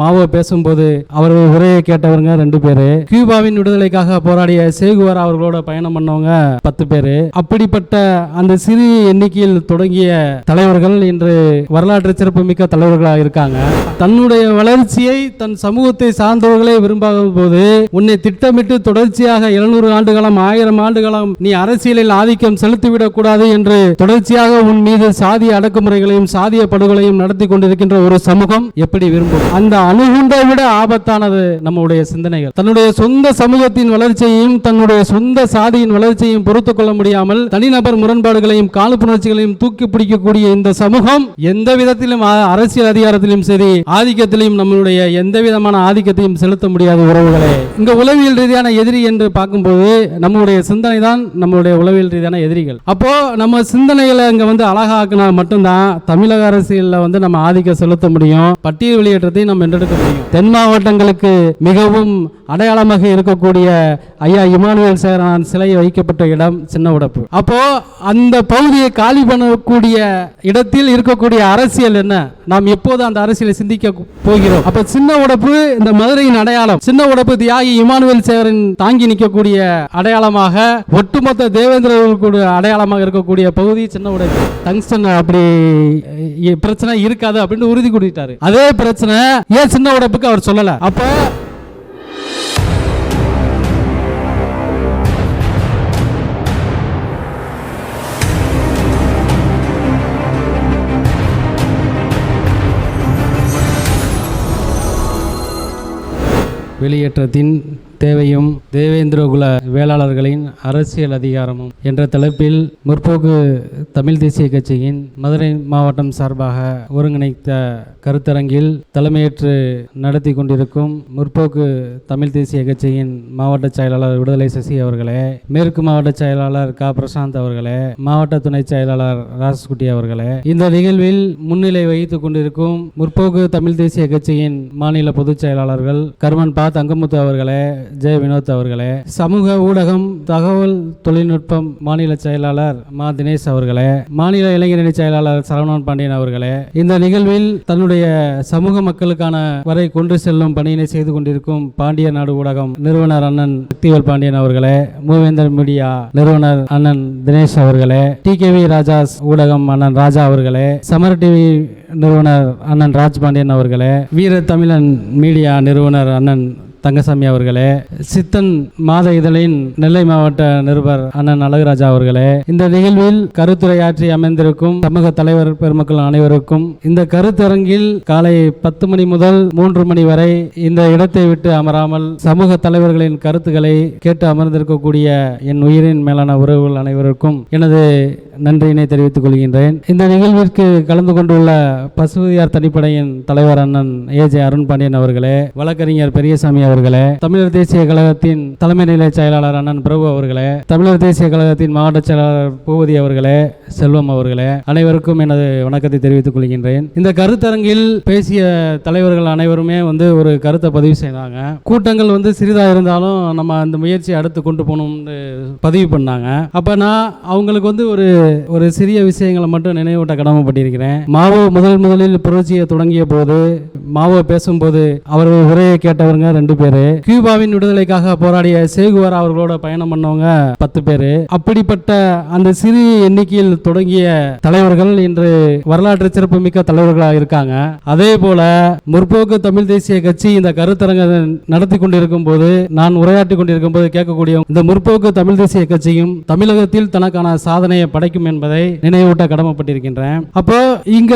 மாவோ பேசும்போது அவர் உரையை கேட்டவங்க 2 பேரு, கியூபாவின் விடுதலைக்காக போராடிய சேகுவாரா அவர்களோட பயணம் பண்ணவங்க 10 பேரு. அப்படிப்பட்ட அந்த சிறு எண்ணிக்கையில் தொடங்கிய தலைவர்கள் இன்று வரலாற்று சிறப்புமிக்க தலைவர்களாக இருக்காங்க. தன்னுடைய வளர்ச்சியை தன் சமூகத்தை சார்ந்தவர்களே விரும்பாத போது உன்னை திட்டமிட்டு தொடர்ச்சியாக 700 ஆண்டுகாலம் 1000 ஆண்டுகாலம் நீ அரசியலில் ஆதிக்கம் செலுத்திவிடக் கூடாது என்று தொடர்ச்சியாக உன் மீது சாதிய அடக்குமுறைகளையும் சாதிய படுகொலையும் நடத்தி கொண்டிருக்கின்ற ஒரு சமூகம் எப்படி விரும்பும்? அந்த அணுகுண்டை விட ஆபத்தானது நம்முடைய சிந்தனைகள். தன்னுடைய சொந்த சமூகத்தின் வளர்ச்சியையும் தன்னுடைய சொந்த சாதியின் வளர்ச்சியையும் பொறுத்துக் கொள்ள முடியாமல் தனிநபர் முரண்பாடுகளையும் காழ்ப்புணர்ச்சிகளையும் தூக்கி பிடிக்கக்கூடிய இந்த சமூகம் எந்த விதத்திலும் அரசியல் அதிகாரத்திலும் சரி ஆதிக்கத்திலும் நம்மளுடைய எந்த விதமான ஆதிக்கத்தையும் செலுத்த முடியாத உறவுகளே. இங்க உளவியல் ரீதியான எதிரி என்று பார்க்கும்போது நம்முடைய சிந்தனை தான் நம்மளுடைய உளவியல் ரீதியான எதிரிகள். அப்போ நம்ம சிந்தனைகளை இங்க அழகாக்கினா மட்டும்தான் தமிழக அரசியலில் நம்ம ஆதிக்கம் செலுத்த முடியும், பட்டியல் வெளியேற்றத்தை நம்ம வென்றெடுக்க முடியும். தென் மாவட்டங்களுக்கு மிகவும் அடையாளமாக இருக்கக்கூடிய ஐயா இமானுவேல் சேகரன் சிலை வைக்கப்பட்ட இடம் சின்ன உடப்பு. அப்போ அந்த பகுதியை காலி பண்ணக்கூடிய இடத்தில் இருக்கக்கூடிய அரசியல் என்ன? நாம் எப்போது அந்த அரசியலை சிந்திக்க போகிறோம்? அப்ப சின்ன உடப்பு இந்த மதுரையின் அடையாளம். சின்ன உடப்பு தியாகி இமானுவேல் சேகரன் தாங்கி நிற்கக்கூடிய அடையாளமாக, ஒட்டுமொத்த தேவேந்திரர்களுக்கு அடையாளமாக இருக்கக்கூடிய பகுதி சின்ன உடப்பு. டங்ஸ்டன் அப்படி பிரச்சனை இருக்காது அப்படின்னு உறுதி கொடுத்தாரு. அதே பிரச்சனை ஏன் சின்ன உடப்புக்கு அவர் சொல்லல? அப்ப வெளியேற்றத்தின் தேவையும் தேவேந்திரகுல வேளாளர்களின் அரசியல் அதிகாரமும் என்ற தலைப்பில் முற்போக்கு தமிழ் தேசிய கட்சியின் மதுரை மாவட்டம் சார்பாக ஒருங்கிணைத்த கருத்தரங்கில் தலைமையேற்று நடத்தி கொண்டிருக்கும் முற்போக்கு தமிழ் தேசிய கட்சியின் மாவட்ட செயலாளர் விடுதலை சசி அவர்களே, மேற்கு மாவட்ட செயலாளர் க பிரசாந்த் அவர்களே, மாவட்ட துணை செயலாளர் ராசகுட்டி அவர்களே, இந்த நிகழ்வில் முன்னிலை வகித்துக் கொண்டிருக்கும் முற்போக்கு தமிழ் தேசிய கட்சியின் மாநில பொதுச் செயலாளர்கள் கர்மன் பா தங்கமுத்து அவர்களே, ஜெய வினோத் அவர்களே, சமூக ஊடகம் தகவல் தொழில்நுட்பம் மாநில செயலாளர் மா தினேஷ் அவர்களே, மாநில இளைஞரணி செயலாளர் சரவணன் பாண்டியன் அவர்களே, இந்த நிகழ்வில் தன்னுடைய சமூக மக்களுக்கான வரை கொண்டு செல்லும் பணியினை செய்து கொண்டிருக்கும் பாண்டிய நாடு ஊடகம் நிறுவனர் அண்ணன் சக்திவேல் பாண்டியன் அவர்களே, மூவேந்தர் மீடியா நிறுவனர் அண்ணன் தினேஷ் அவர்களே, டிகேவி ராஜாஸ் ஊடகம் அண்ணன் ராஜா அவர்களே, சமர் டிவி நிறுவனர் அண்ணன் ராஜ் பாண்டியன் அவர்களே, வீர தமிழன் மீடியா நிறுவனர் அண்ணன் தங்கசாமி அவர்களே, சித்தன் மாத இதழின் நெல்லை மாவட்ட நிருபர் அண்ணன் அழகுராஜா அவர்களே, இந்த நிகழ்வில் கருத்துரையாற்றி அமைந்திருக்கும் சமூக தலைவர் பெருமக்கள் அனைவருக்கும் இந்த கருத்தரங்கில் காலை 10 மணி முதல் 3 மணி வரை இந்த இடத்தை விட்டு அமராமல் சமூக தலைவர்களின் கருத்துக்களை கேட்டு அமர்ந்திருக்கக்கூடிய என் உயிரின் மேலான உறவுகள் அனைவருக்கும் எனது நன்றியினை தெரிவித்துக் கொள்கின்றேன். இந்த நிகழ்விற்கு கலந்து கொண்டுள்ள பசுபதியார் தனிப்படையின் தலைவர் அண்ணன் ஏஜே அருண் பாண்டியன் அவர்களே, வழக்கறிஞர் பெரியசாமி அவர்களே, தமிழர் தேசிய கழகத்தின் தலைமை நிலை செயலாளர் அண்ணன் பிரபு அவர்களே, தமிழர் தேசிய கழகத்தின் மாவட்ட செயலாளர் பூபதி அவர்களே, செல்வம் அவர்களே, அனைவருக்கும் எனது வணக்கத்தை தெரிவித்துக் கொள்கின்றேன். இந்த கருத்தரங்கில் பேசிய தலைவர்கள் அனைவருமே ஒரு கருத்தை பதிவு செய்தாங்க. கூட்டங்கள் சிறிதாக இருந்தாலும் நம்ம அந்த முயற்சியை அடுத்து கொண்டு போகணும்னு பதிவு பண்ணாங்க. அப்ப நான் அவங்களுக்கு ஒரு சிறிய விஷயங்களை மட்டும் நினைவூட்ட கடமைப்பட்டிருக்கிறேன். மாவோ முதலில் புரட்சியை தொடங்கிய போது மாவோ பேசும்போது அவர் உரையை கேட்டவங்க 2 பேரு, கியூபாவின் விடுதலைக்காக போராடிய சேகுவாரா அவர்களோட பயணம் பண்ணவங்க 10 பேரு. அப்படிப்பட்ட அந்த சிறு எண்ணிக்கையில் தொடங்கிய தலைவர்கள் இன்று வரலாற்று சிறப்புமிக்க தலைவர்களாக இருக்காங்க. அதே போல முற்போக்கு தமிழ் தேசிய கட்சி இந்த கருத்தரங்க நடத்தி கொண்டிருக்கும் போது, நான் உரையாற்றி கொண்டிருக்கும் போது கேட்கக்கூடிய இந்த முற்போக்கு தமிழ் தேசிய கட்சியும் தமிழகத்தில் தனக்கான சாதனையை படைக்கும் என்பதை நினைவூட்ட கடமைப்பட்டிருக்கின்றேன். அப்போ இங்க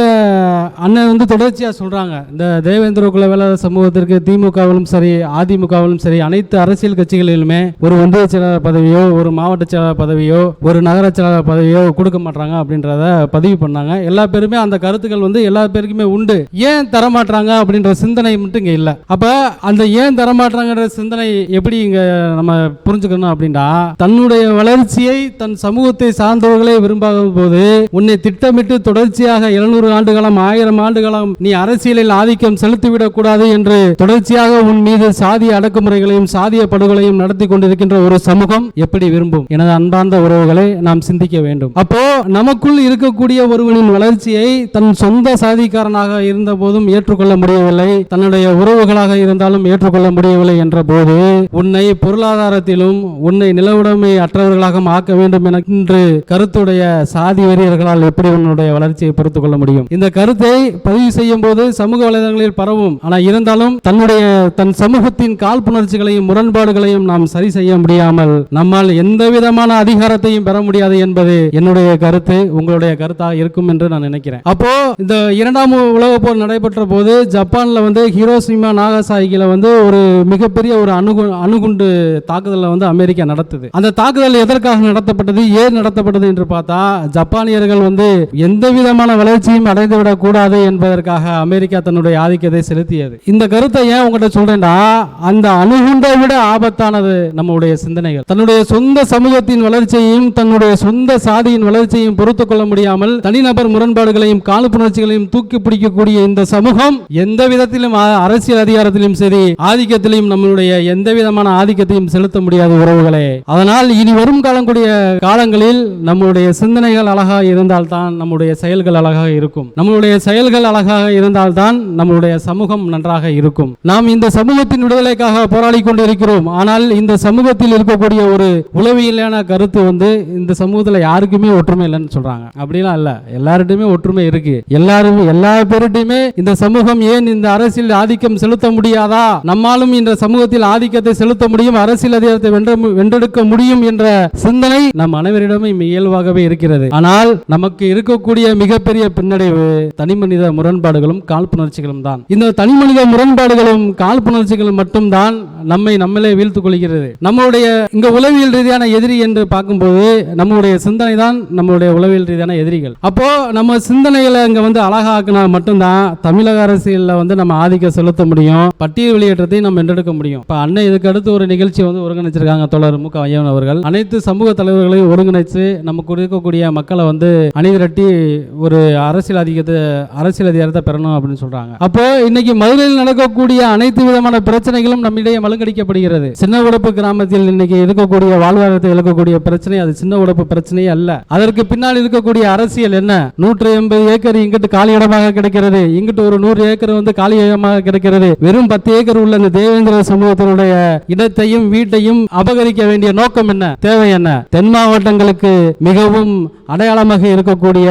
அண்ணன் தொடர்ச்சியா சொல்றாங்க, இந்த தேவேந்திர குல வேளாளர் சமூகத்திற்கு திமுகவிலும் சரி அதிமுகவிலும் சரி அனைத்து அரசியல் கட்சிகளிலுமே ஒரு ஒன்றிய செயலாளர் பதவியோ ஒரு மாவட்ட செயலாளர் பதவியோ ஒரு நகர செயலாளர் பதவியோ கொடுக்க மாட்டாங்க அப்படின்றத பதிவு பண்ணாங்க. எல்லா பேருமே அந்த கருத்துக்கள் எல்லா பேருக்குமே உண்டு. ஏன் தரமாட்டாங்க அப்படின்ற சிந்தனை மட்டும் இங்க இல்ல. அப்ப அந்த ஏன் தரமாட்டாங்கன்ற சிந்தனை எப்படி இங்க நம்ம புரிஞ்சுக்கணும் அப்படின்னா, தன்னுடைய வளர்ச்சியை தன் சமூகத்தை சார்ந்தவர்களே விரும்பாத போது உன்னை திட்டமிட்டு தொடர்ச்சியாக 700 ஆண்டுகாலம் 1000 ஆண்டுகாலம் நீ அரசியலில் ஆதிக்கம் செலுத்திவிடக் கூடாது என்று தொடர்ச்சியாக உன் மீது சாதிய அடக்குமுறைகளையும் சாதிய படுகொலையும் நடத்தி கொண்டிருக்கின்ற ஒரு சமூகம் எப்படி விரும்பும்? எனது அன்பார்ந்த உறவுகளை நாம் சிந்திக்க வேண்டும். அப்போ நமக்குள் இருக்கக்கூடிய ஒருவனின் வளர்ச்சியை தன் சொந்த சாதிக்காரனாக இருந்த போதும் ஏற்றுக்கொள்ள முடியவில்லை, தன்னுடைய உறவுகளாக இருந்தாலும் ஏற்றுக்கொள்ள முடியவில்லை என்ற போது உன்னை பொருளாதாரத்திலும் உன்னை நிலவுடைமை அற்றவர்களாக ஆக்க வேண்டும் என்று கருத்துடைய சாதி வெறியர்களால் எப்படி உன்னுடைய வளர்ச்சியை பொறுத்துக் கொள்ள முடியும்? இந்த கருத்தை பதிவு செய்யும் போது சமூக வலைதளங்களில் பரவும். ஆனால் இருந்தாலும் தன் சமூகத்தின் காழ்ப்புணர்ச்சிகளையும் முரண்பாடுகளையும் நாம் சரி செய்ய முடியாமல் நம்மால் எந்த விதமான அதிகாரத்தையும் பெற முடியாது என்பது என்னுடைய கருத்து, உங்களுடைய கருத்தாக இருக்கும் என்று நான் நினைக்கிறேன். அப்போ இந்த 2ஆம் உலகப் போர் நடைபெற்ற போது ஜப்பான்ல ஹிரோஷிமா நாகசாகில ஒரு மிகப்பெரிய ஒரு அணுகுண்டு தாக்குதலை அமெரிக்கா நடத்துது. அந்த தாக்குதல் எதற்காக நடத்தப்பட்டது, ஏன் நடத்தப்பட்டது என்று பார்த்தா ஜப்பானியர்கள் எந்த விதமான வளர்ச்சியும் அடைந்துவிடக் கூடாது என்பதற்காக அமெரிக்கா தன்னுடைய ஆதிக்கத்தை செலுத்தியது. இந்த கருத்தை ஏன் உங்கள்கிட்ட சொல்றேன்டா, அந்த அணுகுண்டை விட ஆபத்தானது நம்முடைய சிந்தனைகள். தன்னுடைய சொந்த சமூகத்தின் வளர்ச்சியையும் தன்னுடைய சொந்த சாதியின் வளர்ச்சியையும் பொறுத்துக் கொள்ள முடியாமல் தனிநபர் முரண்பாடுகளையும் காழ்ப்புணர்ச்சிகளையும் தூக்கி பிடிக்கக்கூடிய இந்த சமூகம் எந்த விதத்திலும் அரசியல் அதிகாரத்திலும் சரி ஆதிக்கத்திலும் நம்மளுடைய எந்த விதமான ஆதிக்கத்தையும் செலுத்த முடியாத உறவுகளே. அதனால் இனி வரும் காலங்களில் நம்முடைய சிந்தனைகள் அழகாக இருந்தால்தான் நம்முடைய செயல்கள் அழகாக இருக்கும். நம்முடைய செயல்கள் அழகாக இருந்தால்தான் நம்முடைய சமூகம் நன்றாக இருக்கும். நாம் இந்த சமூகத்தின் விடுதலைக்காக போராடி கொண்டிருக்கிறோம். ஆனால் இந்த சமூகத்தில் இருக்கக்கூடிய ஒரு உளவியலான கருத்து இந்த சமூகத்தில் யாருக்குமே ஒற்றுமை இல்லைன்னு சொல்றாங்க. அப்படிலாம் இல்ல, எல்லார்ட்டையுமே ஒற்றுமை இருக்கு. எல்லா பேருடையுமே இந்த சமூகம் ஏன் இந்த அரசியல் ஆதிக்கம் செலுத்த முடியாதா, நம்மாலும் இந்த சமூகத்தில் ஆதிக்கத்தை செலுத்த முடியும், அரசியல் அதிகாரத்தை வென்றெடுக்க முடியும் என்ற சிந்தனை நம் அனைவரிடமும் இயல்பாகவே இருக்கிறது. ஆனால் நமக்கு இருக்கக்கூடிய மிகப்பெரிய பின்னடைவு தனிமனித முரண்பாடுகளும் காழ்ப்புணர்ச்சிகளும் தான். இந்த தனிமனித முரண்பாடுகளும் காழ்ப்புணர்ச்சிகளும் மட்டும்தான் நம்மளே வீழ்த்துக் கொள்கிறது. நம்முடைய இங்க உளவியல் ரீதியான எதிரி என்று பார்க்கும்போது நம்முடைய சிந்தனை தான் நம்முடைய உளவியல் ரீதியான எதிரிகள். அப்போ நம்ம சிந்தனைகளை இங்க அழகாக்கினா மட்டும்தான் தமிழக அரசியல்ல நம்ம ஆதிக்கம் செலுத்த முடியும், பட்டியல் வெளியேற்றத்தை நம்ம வென்றெடுக்க முடியும். இப்ப அன்னை இதுக்கு அடுத்து ஒரு நிகழ்ச்சி ஒருங்கிணைச்சிருக்காங்க தோழர் மு க வையன் அவர்கள். அனைத்து சமூக தலைவர்களையும் ஒருங்கிணைச்சு நமக்கு இருக்கக்கூடிய மக்களை அணிதிரட்டி ஒரு அரசியல் அதிகாரத்தை பெறணும் அப்படின்னு சொல்றாங்க. அப்போ இன்னைக்கு மதுரையில் நடக்கக்கூடிய அனைத்து விதமான பிரச்சனைகளும் நம்மிடையே மழுங்கடிக்கப்படுகிறது. சின்ன உடப்பு கிராமத்தில் இன்னைக்கு இருக்கக்கூடிய வாழ்வாதாரத்தை இழக்கக்கூடிய பிரச்சனை அது சின்ன உடப்பு பிரச்சனையே அல்ல. அதற்கு பின்னால் இருக்கக்கூடிய அரசியல் என்ன? 180 ஏக்கர் இங்கிட்டு காலி இடமாக கிடைக்கிறது, இங்கிட்டு ஒரு 100 ஏக்கர் காலி இடமாக கிடைக்கிறது. வெறும் 10 ஏக்கர் உள்ள இந்த தேவேந்திர சமூகத்தினுடைய இடத்தையும் வீட்டையும் அபகரிக்க வேண்டிய நோக்கம் என்ன, தேவை என்ன? தென் மாவட்டங்களுக்கு மிகவும் அடையாளமாக இருக்கக்கூடிய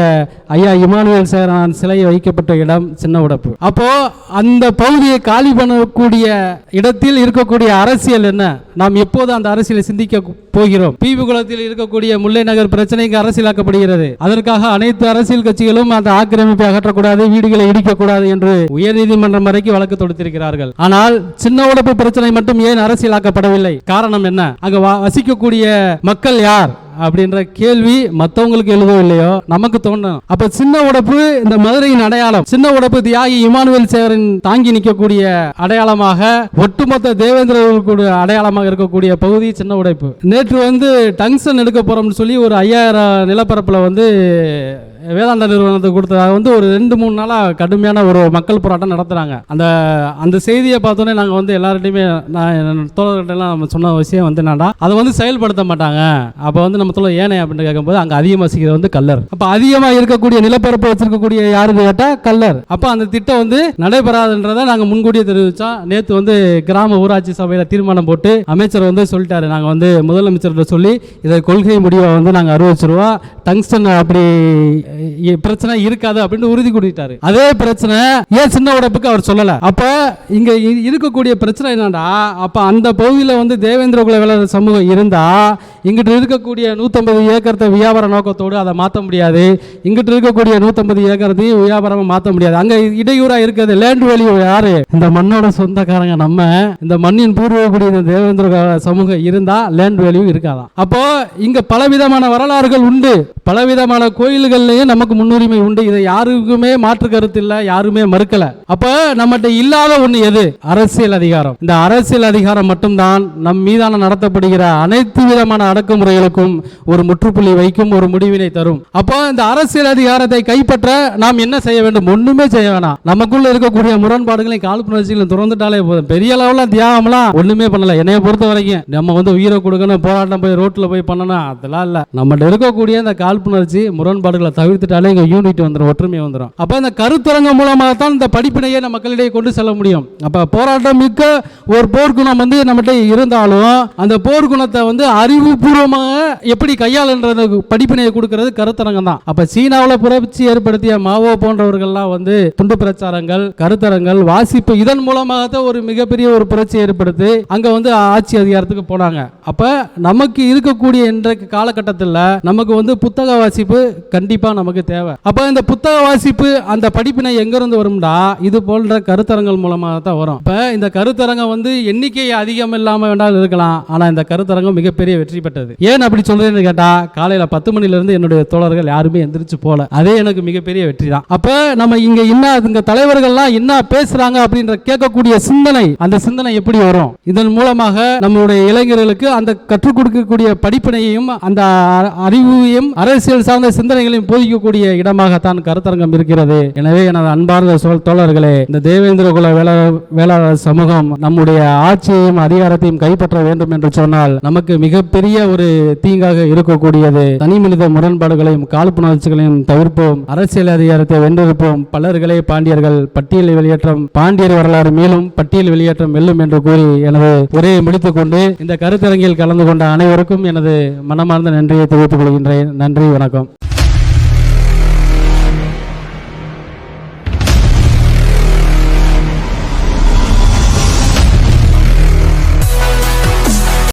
ஐயா இமானுவேல் சேகரன் சிலை வைக்கப்பட்ட இடம் சின்ன உடப்பு. அப்போ அந்த பகுதியை காலி பண்ணக்கூடிய இடத்தில் இருக்கக்கூடிய அரசியல் என்ன? நாம் எப்போது அந்த அரசியலை சிந்திக்க போகிறோம்? பிவி குளத்தில் இருக்கக்கூடிய முல்லை நகர் பிரச்சனைக்கு அரசியலாக்கப்படுகிறது. அதற்காக அனைத்து அரசியல் கட்சிகளும் அந்த ஆக்கிரமிப்பை அகற்றக்கூடாது, வீடுகளை இடிக்கக்கூடாது என்று உயர்நீதிமன்றம் வரைக்கும் வழக்கு தொடுத்திருக்கிறார்கள். ஆனால் சின்ன உடப்பு பிரச்சனை மட்டும் ஏன் அரசியலாக்கப்படவில்லை? காரணம் என்ன? அங்க வசிக்கக்கூடிய மக்கள் யார் அப்படின்ற கேள்வி மற்றவங்களுக்கு எழுதோ இல்லையோ நமக்கு தோணும். அப்ப சின்ன உடப்பு இந்த மதுரையின் அடையாளம். சின்ன உடப்பு தியாகி இமானுவேல் சேகரன் தாங்கி நிற்கக்கூடிய அடையாளமாக, ஒட்டுமொத்த தேவேந்திர அடையாளமாக இருக்கக்கூடிய பகுதி சின்ன உடைப்பு. நேற்று டங்ஸ்டன் எடுக்க போறோம்னு சொல்லி ஒரு 5000 நிலப்பரப்புல வேதாந்தா நிறுவனத்துக்கு கொடுத்ததாக ஒரு 2-3 நாளா கடுமையான ஒரு மக்கள் போராட்டம் நடத்துறாங்க. அந்த செய்தியை பார்த்தோன்னே நாங்கள் எல்லார்ட்டையுமே தோழர்கள்ட்டெல்லாம் நம்ம சொன்ன விஷயம் என்னடா, அதை செயல்படுத்த மாட்டாங்க. அப்போ நம்ம தோழர் ஏனே அப்படின்னு கேட்கும்போது அங்கே அதிகமாக வசிக்கிறது கல்லர். அப்போ அதிகமாக இருக்கக்கூடிய நிலப்பரப்பு வச்சிருக்கக்கூடிய யாருன்னு கேட்டால் கல்லர். அப்போ அந்த திட்டம் நடைபெறாதுன்றதை நாங்கள் முன்கூட்டியே தெரிவித்தோம். நேற்று கிராம ஊராட்சி சபையில் தீர்மானம் போட்டு அமைச்சர் சொல்லிட்டாரு, நாங்கள் முதலமைச்சர்கிட்ட சொல்லி இதை கொள்கை முடிவை நாங்கள் அறிவிச்சிருவோம், டங்ஸ்டன் அப்படி பிரச்சனை இருக்காது அப்படின்னு உறுதி கூட்டிட்டாரு. அதே பிரச்சனை ஏன் சின்ன உடப்புக்கு அவர் சொல்லல? அப்ப இங்க இருக்கக்கூடிய பிரச்சனை என்னடா, அப்ப அந்த பகுதியில் தேவேந்திர குல வேளாளர் சமூகம் இருந்தா இங்கிட்டு இருக்கக்கூடிய 150 ஏக்கரத்தை வியாபார நோக்கத்தோடு அதை மாற்ற முடியாது, இங்கிட்டு இருக்கக்கூடிய 150 ஏக்கரத்தையும் வியாபாரமா மாற்ற முடியாது. அங்க இடையூறா இருக்கிறது லேண்ட் வேல்யூ யாரு? இந்த மண்ணோட சொந்தக்காரங்க. நம்ம இந்த மண்ணின் பூர்வக்கூடிய இந்த தேவேந்திர சமூகம் இருந்தா லேண்ட் வேல்யூ இருக்காதான். அப்போ இங்க பலவிதமான வரலாறுகள் உண்டு, பலவிதமான கோயில்கள்லயும் நமக்கு முன்னுரிமை உண்டு. இதை யாருக்குமே மாற்று கருத்து இல்லை, யாருமே மறுக்கல. அப்ப நம்மகிட்ட இல்லாத ஒண்ணு எது? அரசியல் அதிகாரம். இந்த அரசியல் அதிகாரம் மட்டும்தான் நம் மீதான நடத்தப்படுகிற அனைத்து விதமான அடக்குமுறைகளுக்கும் ஒரு முற்றுப்புள்ளி வைக்கும், ஒரு முடிவினை தரும். அப்போ இந்த அரசியல் அதிகாரத்தை கைப்பற்ற நாம் என்ன செய்ய வேண்டும்? ஒண்ணுமே செய்ய வேணாம். நமக்குள்ள இருக்கக்கூடிய முரண்பாடுகளையும் காழ்ப்புணர்ச்சிகளையும் திறந்துட்டாலே போதும். பெரிய அளவுல தியாகம்லாம் ஒண்ணுமே பண்ணல. என்னைய பொறுத்த வரைக்கும் நம்ம உயிரை கொடுக்கணும், போராட்டம் போய் ரோட்ல போய் பண்ணணும், அதெல்லாம் இல்ல. நம்மகிட்ட இருக்கக்கூடிய இந்த காழ்ப்புணர்ச்சி முரண்பாடுகளை தவிர்த்துட்டாலே இங்க யூனிட் வந்துடும், ஒற்றுமை வந்துடும். அப்ப இந்த கருத்தரங்கம் மூலமாக தான் இந்த படிப்பினையை நம்ம மக்களிடையே கொண்டு செல்ல முடியும். அப்ப போராட்டம் மிக்க ஒரு போர்க்குணம் நம்மகிட்ட இருந்தாலும் அந்த போர்க்குணத்தை அறிவுபூர்வமாக எப்படி கையாளுன்றது படிப்பினையை கொடுக்கிறது கருத்தரங்கம் தான். அப்ப சீனாவில் புரட்சி ஏற்படுத்திய மாவோ போன்றவர்கள்லாம் துண்டு பிரச்சாரங்கள், கருத்தரங்கள், வாசிப்பு, இதன் மூலமாக ஒரு மிகப்பெரிய ஒரு புரட்சி ஏற்படுத்தி அங்க ஆட்சி அதிகாரத்துக்கு போனாங்க. அப்ப நமக்கு இருக்கக்கூடிய இன்றைக்கு காலகட்டத்தில் நமக்கு புத்தக வாசிப்பு கண்டிப்பா நமக்கு தேவை. அப்ப இந்த புத்தக வாசிப்பு அந்த படிப்பினை எங்க இருந்து வரும்டா? இது போன்ற கருத்தரங்கள் மூலமாக தான் வரும். இப்ப இந்த கருத்தரங்கம் எண்ணிக்கை அதிகம் இல்லாம வேண்டாம் இருக்கலாம், ஆனா இந்த கருத்தரங்கம் மிகப்பெரிய வெற்றி பெற்றது. ஏன் அப்படி சொல்றேன்னு கேட்டா, காலையில 10 மணில இருந்து என்னுடைய தோழர்கள் யாருமே எந்திரிச்சு போல, அதே எனக்கு மிகப்பெரிய வெற்றி தான். அப்ப நம்ம இங்க தலைவர்கள்லாம் என்ன பேசுறாங்க அப்படின்ற கேட்கக்கூடிய சிந்தனை, அந்த சிந்தனை எப்படி வரும்? இதன் மூலமாக நம்மளுடைய இளைஞர்களுக்கு அந்த கற்றுக் கொடுக்கக்கூடிய படிப்பினையையும் அந்த அறிவையும் அரசியல் சார்ந்த சிந்தனைகளையும் போதிக்கக்கூடிய இடமாகத்தான் கருத்தரங்கம் இருக்கிறது. எனவே எனது அன்பார்ந்த தோழர்களே, இந்த தேவேந்திர குல வேளாளர் சமூகம் நம்முடைய ஆட்சியையும் அதிகாரத்தையும் கைப்பற்ற வேண்டும் என்று சொன்னால் நமக்கு மிகப்பெரிய ஒரு தீங்காக இருக்கக்கூடியது தனி மனித முரண்பாடுகளையும் காழ்ப்புணர்ச்சிகளையும் தவிர்ப்போம், அரசியல் அதிகாரத்தை வென்றிருப்போம். பலர்களே பாண்டியர்கள், பட்டியல் வெளியேற்றம், பாண்டியர் வரலாறு மேலும் பட்டியல் வெளியேற்றம் வெல்லும் என்று கூறி எனது உரையை முடித்துக் கொண்டு இந்த கருத்தரங்கில் கலந்து கொண்ட அனைவருக்கும் எனது மனமார்ந்த நன்றியை தெரிவித்துக் கொள்கின்றேன். நன்றி, வணக்கம்.